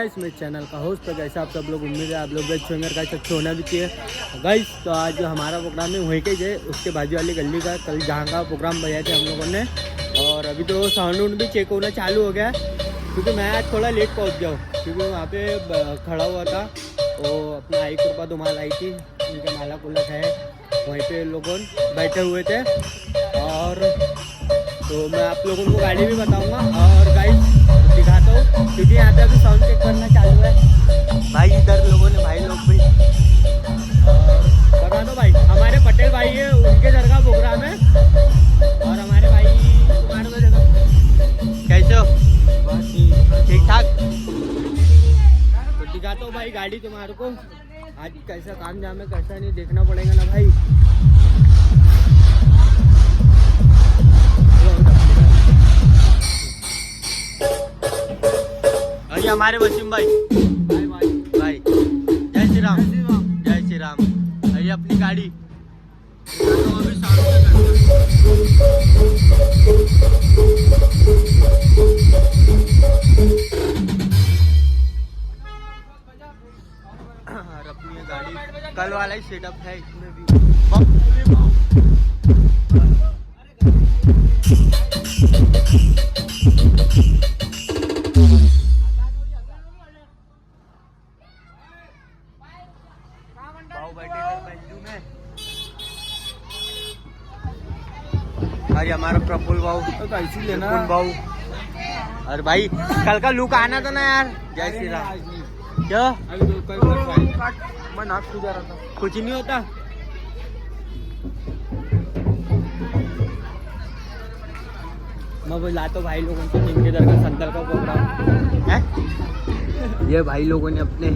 Guys, मेरे channel का host है। गाइस आप सब लोग उम्मीद है आप लोग भी अच्छे होंगे, गाइस अच्छे होना भी चाहिए। गाइस तो आज हमारा प्रोग्राम है वहीं के जाए उसके बाजू वाली गली का, कल जहाँ का प्रोग्राम बजाए थे हम लोगों ने। और अभी तो साउंड उंड भी चेक होना चालू हो गया है, क्योंकि मैं आज थोड़ा लेट पहुँच गया हूँ, क्योंकि वहाँ पे खड़ा हुआ था। वो अपना आई कृपा धुमाल आई थी, उनके माला कुलक है, वहीं पे लोगों बैठे हुए थे। और तो मैं आप लोगों को गाड़ी भी बताऊंगा और गाइस दिखाता हूँ, क्योंकि यहाँ पे अभी साउंड चेक करना चालू है। भाई इधर लोगों ने भाई लोग भी और बता दो भाई, हमारे पटेल भाई है, उनके घर का प्रोग्राम है। और हमारे भाई तुम्हारे को जगह कैसे हो? ठीक ठाक। तो दिखाता हूँ भाई गाड़ी तुम्हारे को, आज कैसा काम जाम है कैसा नहीं देखना पड़ेगा ना भाई। अरे हमारे वसीम भाई भाई जय श्री राम, जय श्री राम। अरे अपनी गाड़ी और अपनी गाड़ी कल वाला ही सेटअप है इसमें भी। अरे हमारा प्रफुल्ल भाऊ तो ऐसी लेना भाऊ। अरे भाई कल का लुक आना था ना यार। जय श्री राम। क्या मैं नाक सूझा रहा था, कुछ नहीं होता। मैं बुलाता हूँ भाई लोगों से, जिनके इधर का संकल्प का प्रोग्राम है। ये भाई लोगों ने अपने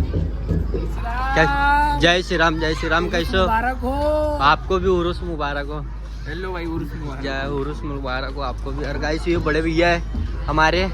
जय श्री राम, जय श्री राम। कैसे मुबारक हो आपको भी, उर्स मुबारक हो। हेलो भाई, उर्स मुबारक। जय उर्स मुबारक हो आपको भी। और गाइस ये बड़े भैया है हमारे,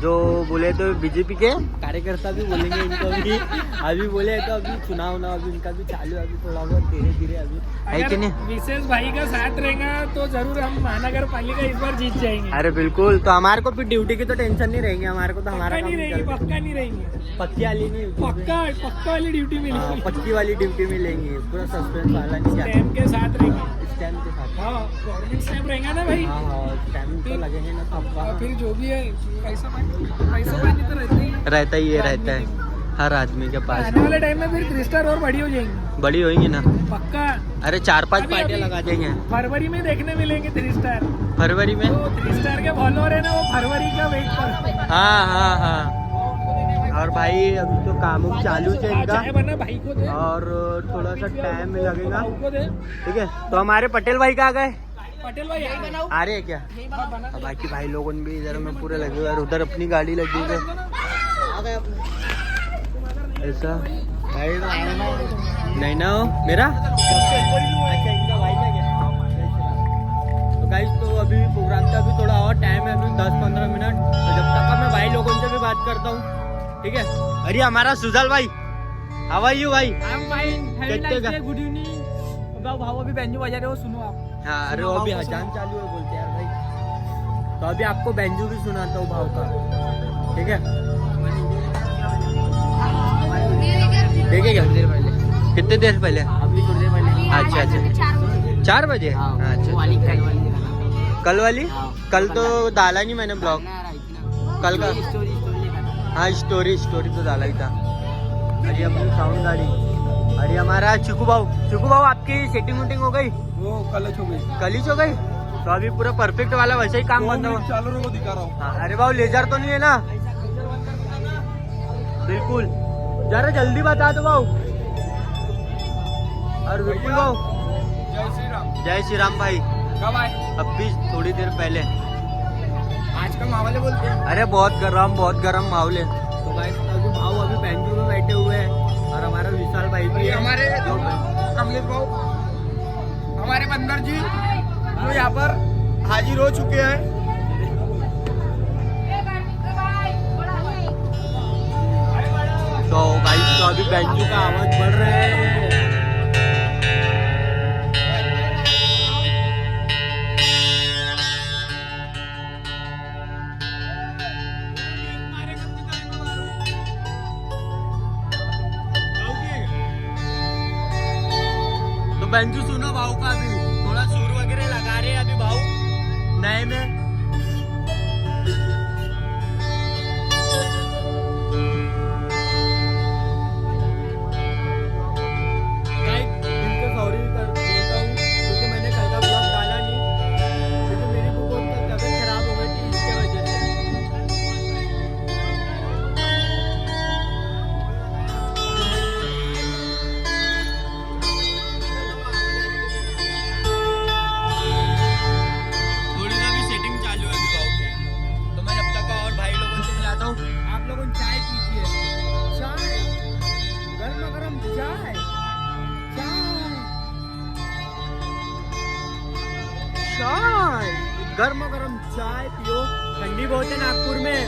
जो बोले तो बीजेपी के कार्यकर्ता भी बोलेंगे इनको भी। अभी बोले तो अभी चुनाव ना अभी इनका भी चालू है, अभी थोड़ा बहुत धीरे धीरे अभी है कि नहीं। विशेष भाई का साथ रहेगा तो जरूर हम महानगर पालिका इस बार जीत जाएंगे। अरे बिल्कुल, तो हमारे को फिर ड्यूटी की तो टेंशन नहीं रहेगी, हमारे को तो हमारा नहीं रहेगी, पक्का नहीं रहेंगे। पक्की वाली नहीं, पक्का वाली ड्यूटी मिलेगी। पक्की वाली ड्यूटी मिलेंगी, पूरा सस्पेंस वाला नहीं। स्टैम्प के साथ रहेंगे, स्टैम्प के साथ। हाँ गवर्नमेंट स्टैम्प रहेगा ना भाई। हाँ स्टैम्प तो लगेंगे ना सब। फिर जो भी है पैसा पानी तो रहता ही है, रहता है हर आदमी के पास। आने वाले टाइम में फिर 3 स्टार और बड़ी हो जाएंगी, बड़ी होंगी ना पक्का। अरे 4-5 पार्टियां लगा देंगे फरवरी में देखने मिलेंगे 3 स्टार। फरवरी में तो 3 स्टार के फॉलोअर है ना, वो फरवरी का वेट कर। हाँ हाँ हाँ। और भाई अभी तो काम चालू है इनका, भाई को दे और थोड़ा सा टाइम लगेगा, को दे। ठीक है। तो हमारे पटेल भाई कहाँ गए? पटेल भाई आ रहे हैं क्या? और बाकी भाई लोगों ने भी इधर में पूरे लगे हुए, और उधर अपनी गाड़ी लगी हुई है ऐसा। नहीं ना हो मेरा। अच्छा इनका भाई का क्या? तो गाइस तो अभी प्रोग्राम का भी थोड़ा और टाइम है, अभी 10-15 मिनट। तो जब तक मैं भाई लोगों से भी बात करता हूँ, ठीक है। अरे हमारा सुजल भाई, हाउ आर यू भाई? I am fine, good evening. भाव अभी बेंजो बजा रहे हो, सुनो आप। हाँ अरे वो अभी अजान चालू है बोलते यार भाई। तो अभी आपको बेंजू भी सुनाता हूँ भाव का, ठीक है। देखेगा देर पहले, कितने देर पहले? अभी थोड़ी देर पहले। अच्छा अच्छा 4 बजे। अच्छा कल वाली, कल तो डाला नहीं मैंने ब्लॉग, कल का। हाँ स्टोरी तो डाला ही था। अरे अपनी साउंड गाड़ी। अरे हमारा चिकू भाव आपकी सेटिंग वोटिंग हो गई? वो कल हो गई। तो अभी पूरा परफेक्ट वाला वैसे ही काम बंद हुआ। चालू रहो, दिखा रहा हूँ। अरे भाव लेजर तो नहीं है ना? बिल्कुल जरा जल्दी बता दो भाव। और बिल्कुल भाव जय श्री राम भाई। कब आए? अभी थोड़ी देर पहले। आज का माहौल है बोलते हैं। अरे बहुत गर्म माहौल है। तो भाई अभी भाव अभी बेंचू में बैठे हुए हैं, और हमारा विशाल भाई भी है, हमारे कमलेश भाऊ, हमारे बंदर जी जो यहाँ पर हाजिर हो चुके हैं। तो भाई तो अभी बेंचू का आवाज बढ़ रहा है। संजू सुनो भाऊ का अभी थोड़ा सुर वगैरह लगा रहे हैं अभी भाऊ नए में। गर्म गर्म चाय पियो। ठंडी बहुत है नागपुर में,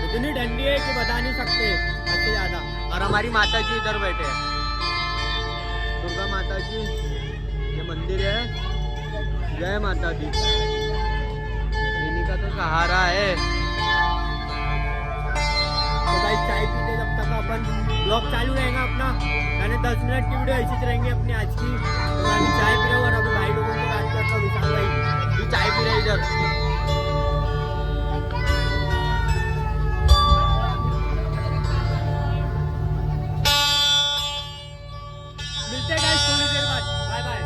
इतनी ठंडी है कि बता नहीं सकते हद से ज्यादा। और हमारी माता जी इधर बैठे हैं, दुर्गा माता जी, ये मंदिर है। जय माता दी, इन्हीं का तो सहारा है। तो भाई चाय पीते जब तक अपन ब्लॉग चालू रहेगा अपना, मैंने 10 मिनट की वीडियो ऐसी रहेंगी अपनी आज की। तो मैं अभी चाय पी रहा हूँ और अभी भाई लोगों से बात करता हूँ। विशाल भाई चाय पी रहे इधर। मिलते हैं गाइस थोड़ी देर बाद, बाय बाय।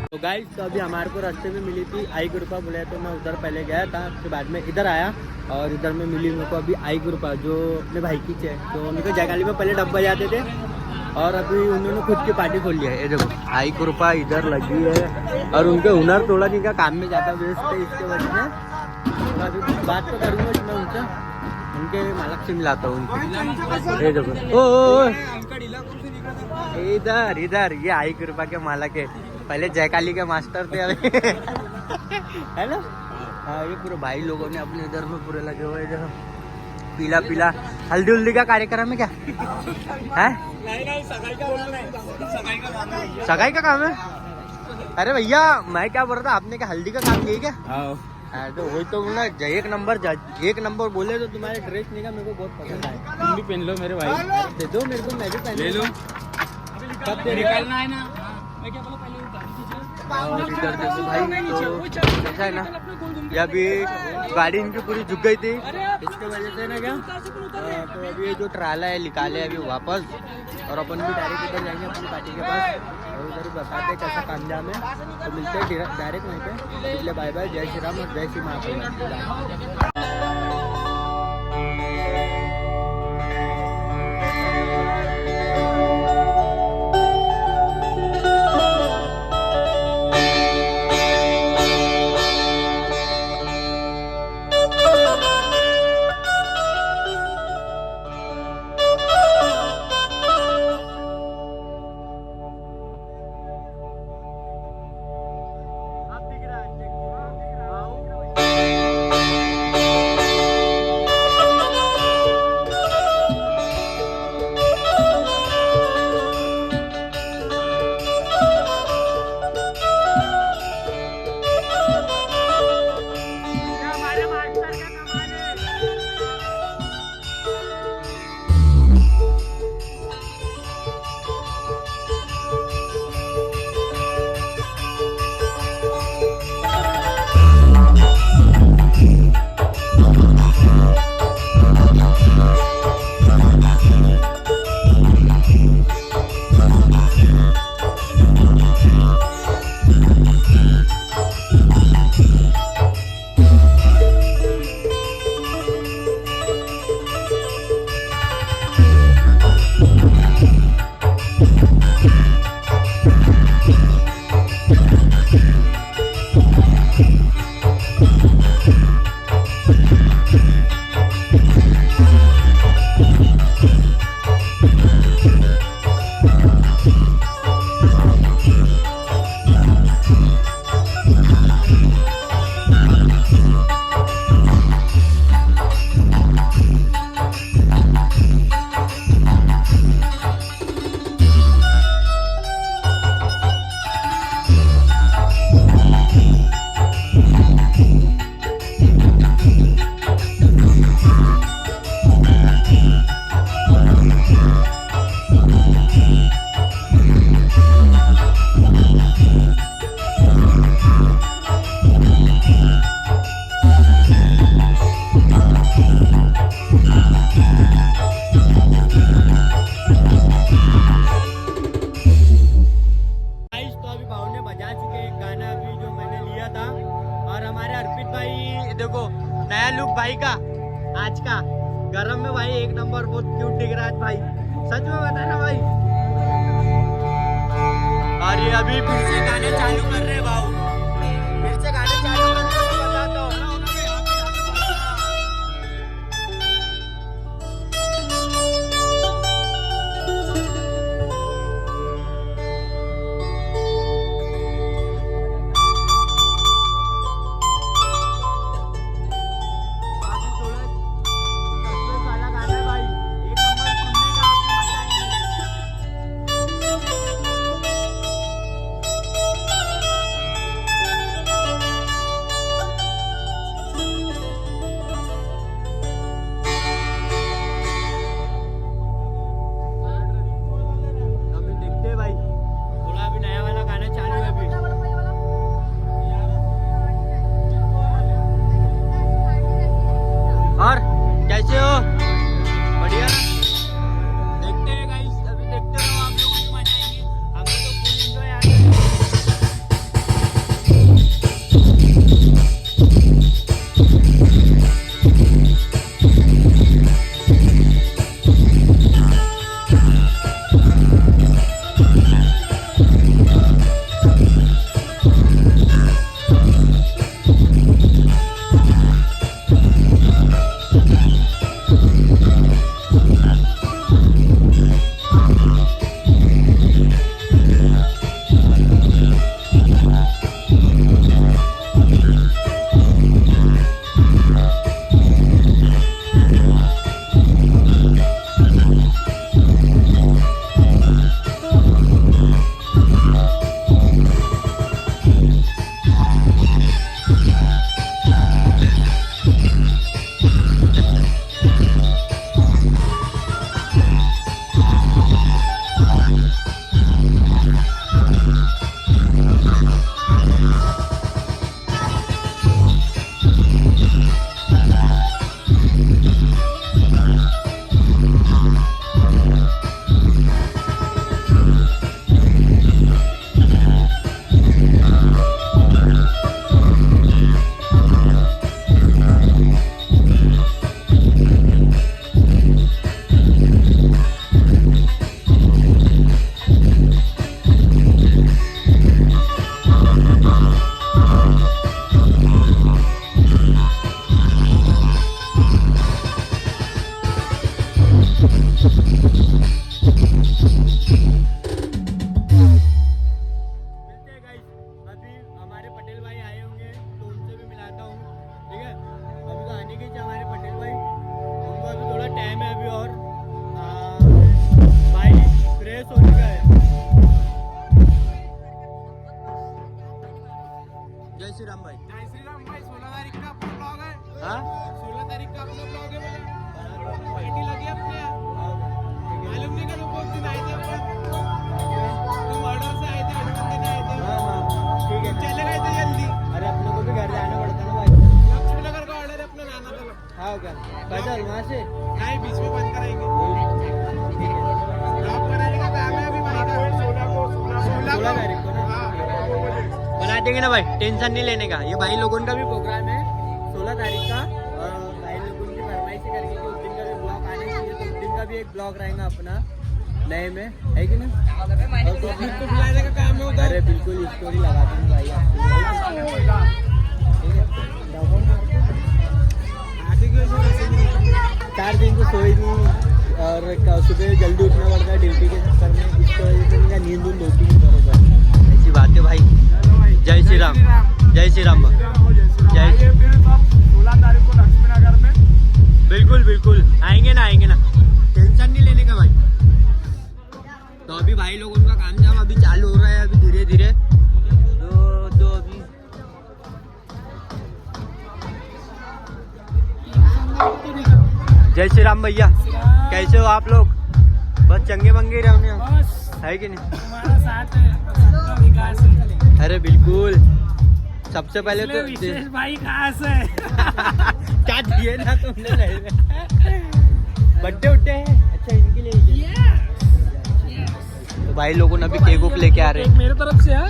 तो गाइस तो अभी हमारे को रास्ते में मिली थी आई ग्रुपा बोले, तो मैं उधर पहले गया था, उसके बाद में इधर आया और इधर में मिली मेरे को अभी आई ग्रुपा जो अपने भाई की है। तो उनके जयकाली में पहले डब्बा जाते थे और अभी उन्होंने खुद की पार्टी खोल लिया है। ये देखो आई कृपा इधर लगी है और उनके हुनर थोड़ा जिनका काम में ज़्यादा व्यस्त है, इसके वजह से तो अभी बात तो करूँगा मैं उनसे, उनके मालक से मिलाता हूँ उनसे। ये देखो ओ इधर इधर ये आई कृपा के मालक है, पहले जयकाली के मास्टर थे अभी है ना। हाँ ये पूरे भाई लोगों ने अपने इधर में पूरे लगे हुए जो पीला पीला हल्दी उल्दी का कार्यक्रम है क्या है? सगाई का काम है। अरे भैया मैं क्या बोल रहा था, आपने क्या हल्दी का काम किया क्या? तो वही तो बोला एक नंबर बोले तो तुम्हारे ड्रेस नहीं का मेरे को बहुत पसंद आया। तुम भी पहन लो मेरे भाई, दे दो मेरे को, मैं भी पहन ले लूं। कब निकालना है ना, मैं क्या बोला पहले इधर देखो भाई, तो ऐसा है ना ये अभी गाड़ी इनकी पूरी झुक गई थी, इसके वजह से ना क्या तो अभी ये जो ट्राला है निकाले अभी वापस, और अपन भी डायरेक्ट इधर जाएंगे अपनी पार्टी के पास और उधर ही बताते हैं कैसा काम जाम है। तो मिलते हैं डायरेक्ट वहीं पे, इसलिए बाय बाय, जय श्री राम और जय श्री महाकाल। बजा चुके हैं एक गाना अभी जो मैंने लिया था। और हमारे अर्पित भाई देखो नया लुक भाई का आज का गरम में भाई एक नंबर, बहुत क्यूट दिख रहा है भाई, सच में बताना भाई। और ये अभी फिर से गाने चालू कर रहे हैं भाऊ, फिर से गाने चालू कर रहे हैं, बताता हूँ। और कैसे हो? बढ़िया ना? देखते हैं गाइस, अभी देखते रहो, आप लोग भी मजा आएंगे, हमें तो फुल एंजॉय आ रहा जय श्री राम भाई। जय श्री राम भाई। 16 तारीख का अपना ब्लॉग है। हाँ 16 तारीख का अपना ब्लॉग है बोले, पार्टी लगी अपने, मालूम नहीं करो बहुत दिन आए थे अपन, तुम ऑर्डर से आए थे, ऑर्डर देने आए थे। हाँ ठीक है, चले गए थे जल्दी। अरे अपने को भी घर जाना पड़ता ना भाई। लक्ष्मी नगर का ऑर्डर है अपना, जाना था। हाँ क्या पैदल वहाँ से नहीं, बीच में बंद कराएंगे, ठीक है। ड्रॉप कराने का काम है अभी भाई का। 16 तारीख को ना बना देंगे ना भाई, टेंशन नहीं लेने का। ये भाई लोगों का भी प्रोग्राम है 16 तारीख का, और भाई लोगों की फरमाइश करके कि उस दिन का भी ब्लॉग आने चाहिए, तो उस दिन का भी एक ब्लॉग रहेगा अपना नए में, है कि नहीं? पब्लिक को बुलाने का काम है उधर। अरे बिल्कुल स्टोरी लगा देंगे भाई आपको, ठीक है। 4 दिन तो सोई नहीं और सुबह जल्दी उठना पड़ता है ड्यूटी के चक्कर में, इसकी वजह से मेरा नींद उन होती नहीं बरोबर। ऐसी बात है भाई। जय श्री राम, जय श्री राम, जय। 16 तारीख को लक्ष्मी नगर में बिल्कुल बिल्कुल आएंगे ना, टेंशन नहीं लेने का भाई। तो अभी भाई लोग उनका काम जाम अभी चालू हो रहा है, अभी धीरे धीरे तो अभी जय श्री राम भैया, कैसे हो आप लोग? बस चंगे बंगे रहोगे है कि नहीं? हमारा साथ है, सबका विकास है। अरे बिल्कुल, सबसे पहले तो विशेष भाई खास है। क्या दिए ना तुमने? नहीं बड्डे उड्डे है, अच्छा इनके लिए। तो भाई लोगों ने अभी केक उक लेके आ रहे हैं मेरे तरफ से है।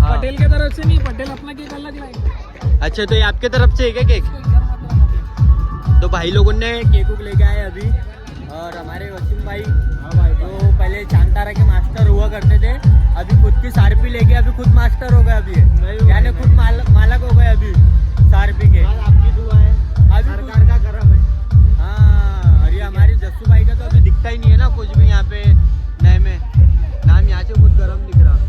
हाँ। पटेल के तरफ से नहीं, पटेल अपना केक अलग लाएंगे। अच्छा तो ये आपके तरफ से है क्या केक? तो भाई लोगों ने केक उक लेके आए अभी। और हमारे वसीम भाई जो पहले चांतारा के मास्टर हुआ करते थे, अभी खुद की सारपी लेके अभी खुद मास्टर हो गए अभी, यानी खुद मालक हो गए अभी सारपी के। आपकी दुआ है, अभी सरकार का करम है। हाँ, और ये हमारी जस्सू भाई का तो अभी दिखता ही नहीं है ना कुछ भी यहाँ पे नए में, नाम यहाँ से बहुत गर्म दिख रहा।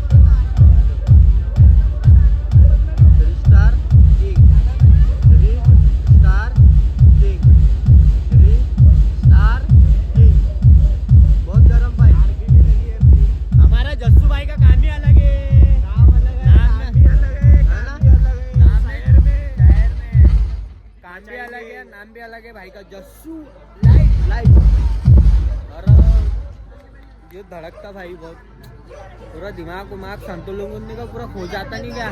नाम भी अलग है भाई का, जस्सू लाइट। और ये धड़कता भाई बहुत, पूरा दिमाग उमाग संतुलन का पूरा खो जाता नहीं क्या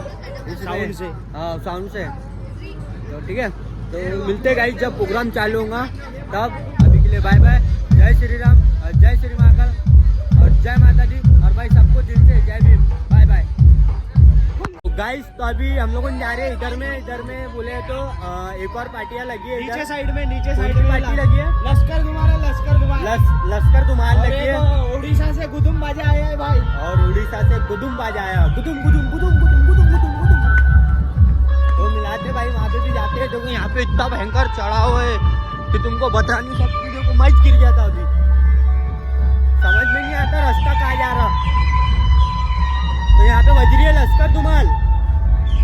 साउंड से? हाँ साउंड से। तो ठीक है, तो मिलते गाइस जब प्रोग्राम चालू होगा तब। अभी के लिए बाय बाय, जय श्री राम, जय श्री महाकाल और जय माता दी। और भाई सबको दिल से जय भीम, बाय बाय। गाइस तो अभी हम लोग जा रहे हैं इधर में बोले तो एक और पार्टियां लगी है नीचे इधर। साइड में पार्टी लगी है, लश्कर धुमाल लश्कर धुमाल लगी है। उड़ीसा से गुदुम बाजा आया है भाई, और उड़ीसा से गुदुम बाजा आया, गुदुम गुदुम गुदुम गुदुम गुदुम गुदुम गुदुम। तो मिलाते भाई वहाँ पे भी जाते हैं, क्योंकि यहाँ पे इतना भयंकर चढ़ा हुआ है कि तुमको बता नहीं सकती, देखो मच गिर जाता अभी, समझ में नहीं आता रास्ता कहाँ जा रहा। तो यहाँ पे बज रही है लश्कर धुमाल,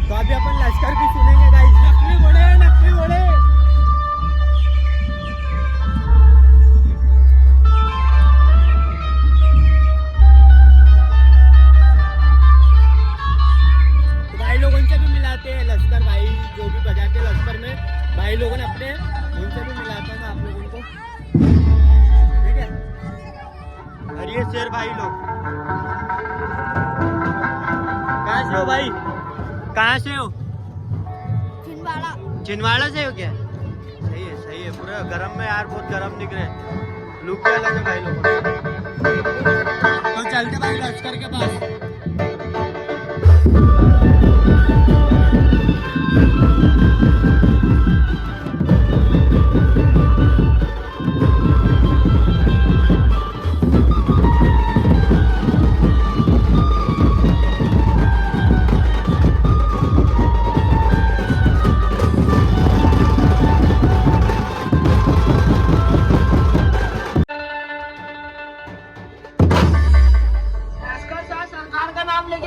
तो अभी अपन लश्कर भी सुनेंगे गाइस। नकली घोड़े। तो भाई लोगों से भी मिलाते हैं, लश्कर भाई जो भी बजाते हैं लश्कर में, भाई लोगों ने अपने उनसे भी मिलाता हूँ आप लोगों को, ठीक है। और ये शेर भाई लोग कहाँ से हो भाई, कहाँ से हो? छिंदवाड़ा से हो क्या? सही है, पूरा गरम में यार, बहुत गरम दिख रहे हैं, लुक क्या लगे भाई लोग। तो चलते भाई लश्कर के पास।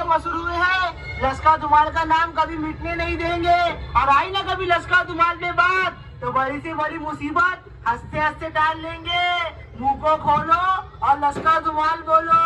मशहूर हुए हैं, लश्कर धुमाल का नाम कभी मिटने नहीं देंगे। और आई ना कभी लश्कर धुमाल पे बात, तो बड़ी से बड़ी मुसीबत हंसते हंसते डाल लेंगे। मुंह को खोलो और लश्कर धुमाल बोलो।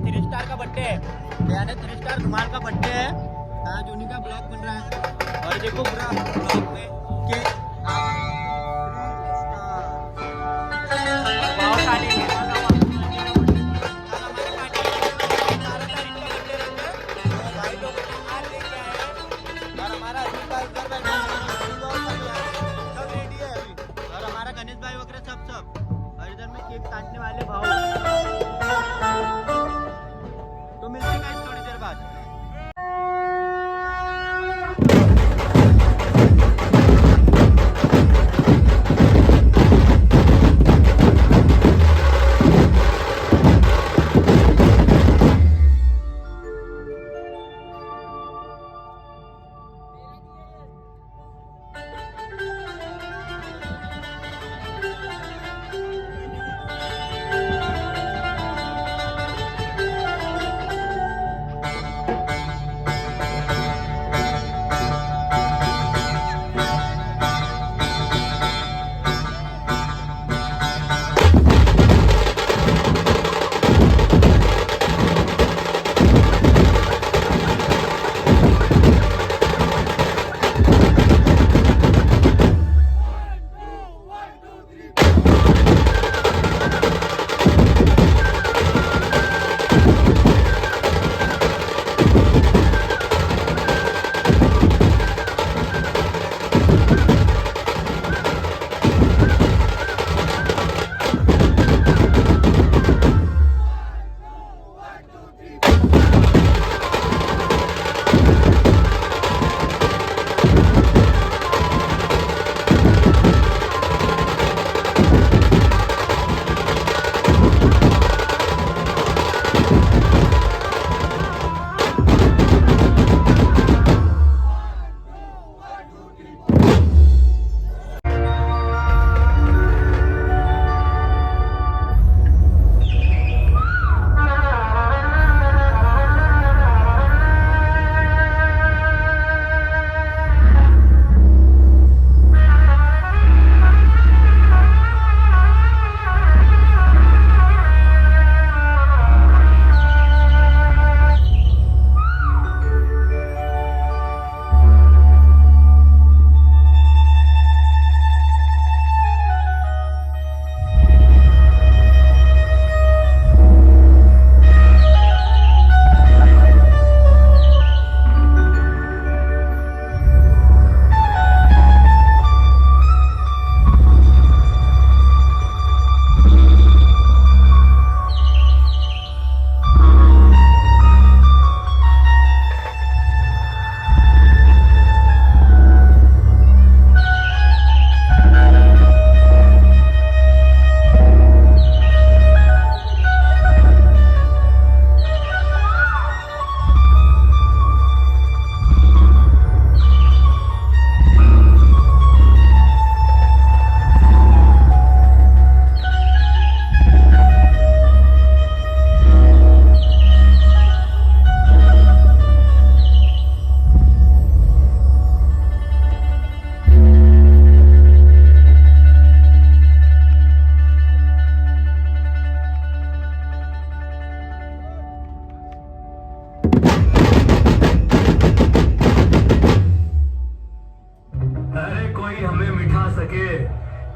3 स्टार का बर्थडे है, यानी 3 स्टार धमाल का बर्थडे है। आज उन्हीं का ब्लॉग बन रहा है और देखो पूरा ब्लॉग में के गणेश भाई वगैरह सब और इधर में केक काटने वाले भाव। तो मिलते हैं गाइस थोड़ी देर बाद।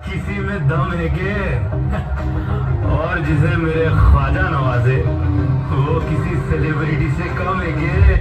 किसी में दम है के और जिसे मेरे ख्वाजा नवाजे वो किसी सेलिब्रिटी से कम है के।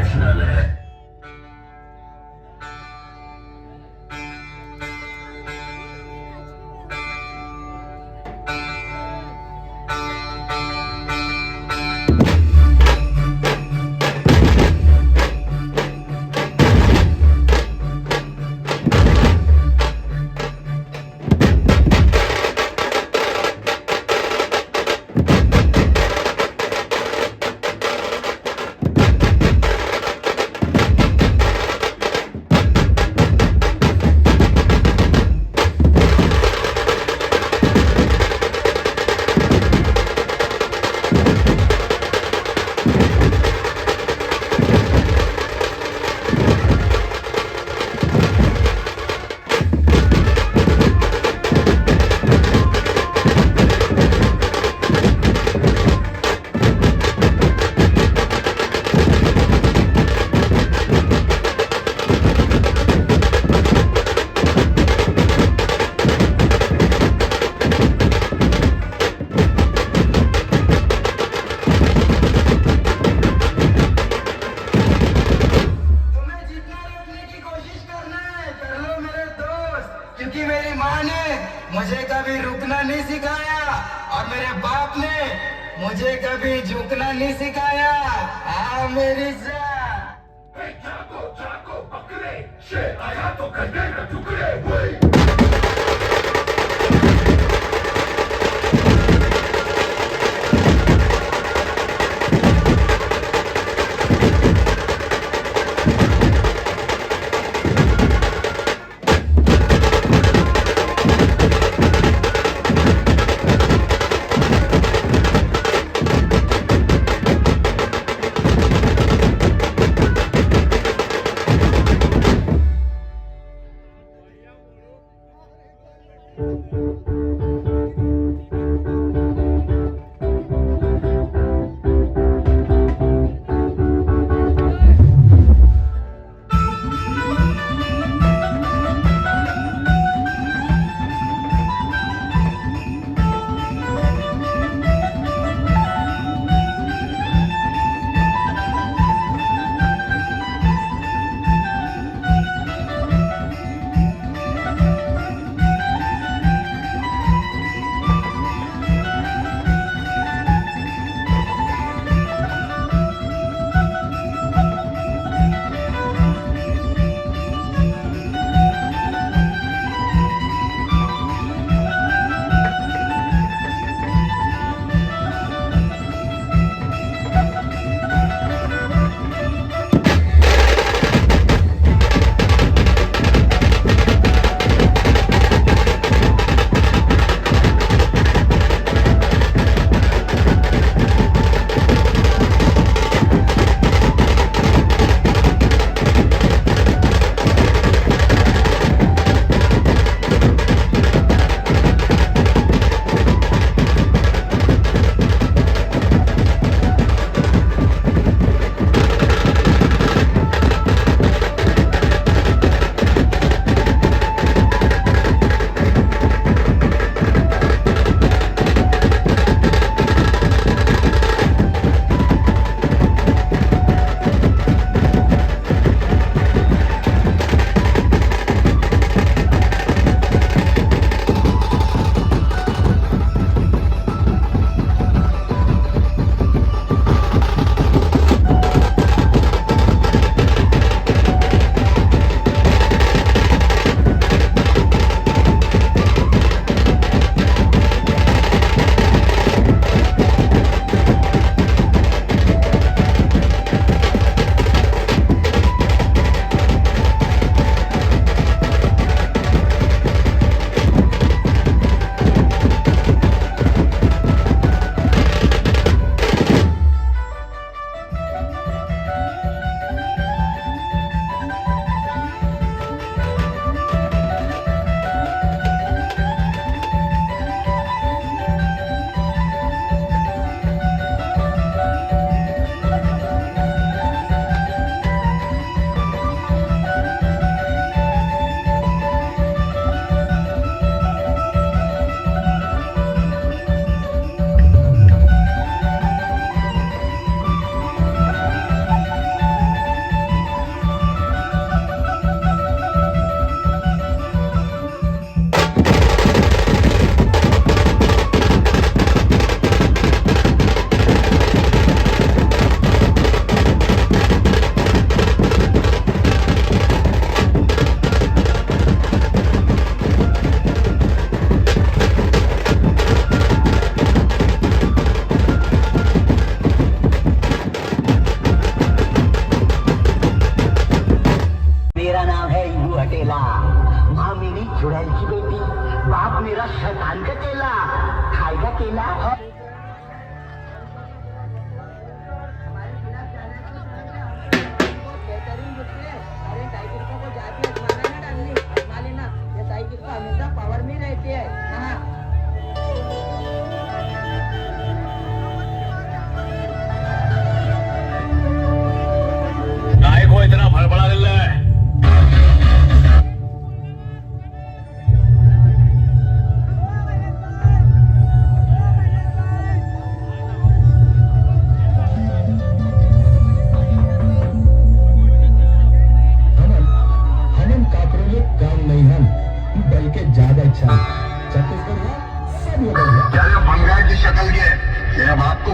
नेशनल है। तुम्हें जितना रोकने की कोशिश करना है कर लो मेरे दोस्त, क्योंकि मेरी माँ ने मुझे कभी रुकना नहीं सिखाया और मेरे बाप ने मुझे कभी झुकना नहीं सिखाया। हाँ मेरी जान। जाको जाको बकरे, शेर आया तो कर देना टुकड़े। वही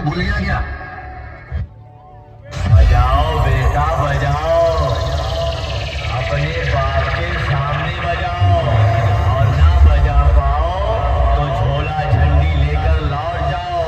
भूल गया क्या? बजाओ बेटा बजाओ, अपने बाप के सामने बजाओ, और ना बजा पाओ तो झोला झंडी लेकर लौट जाओ।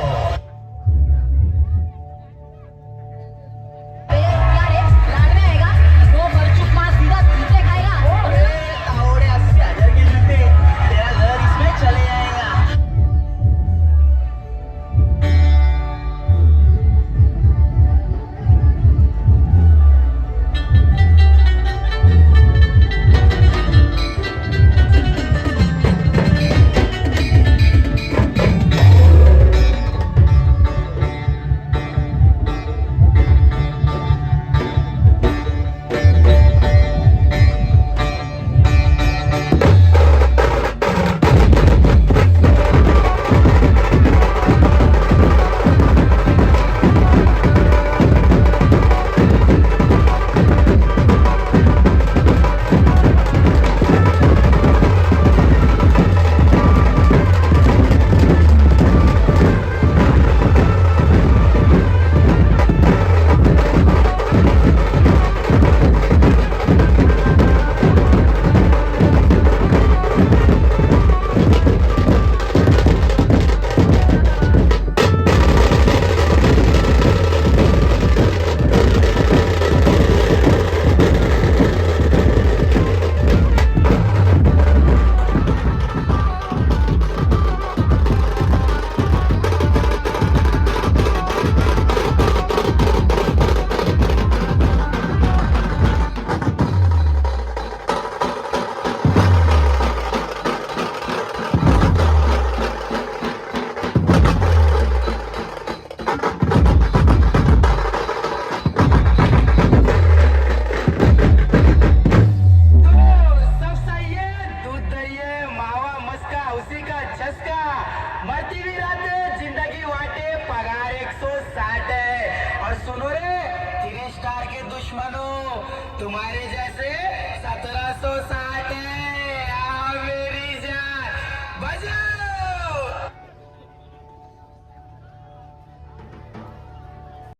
तुम्हारे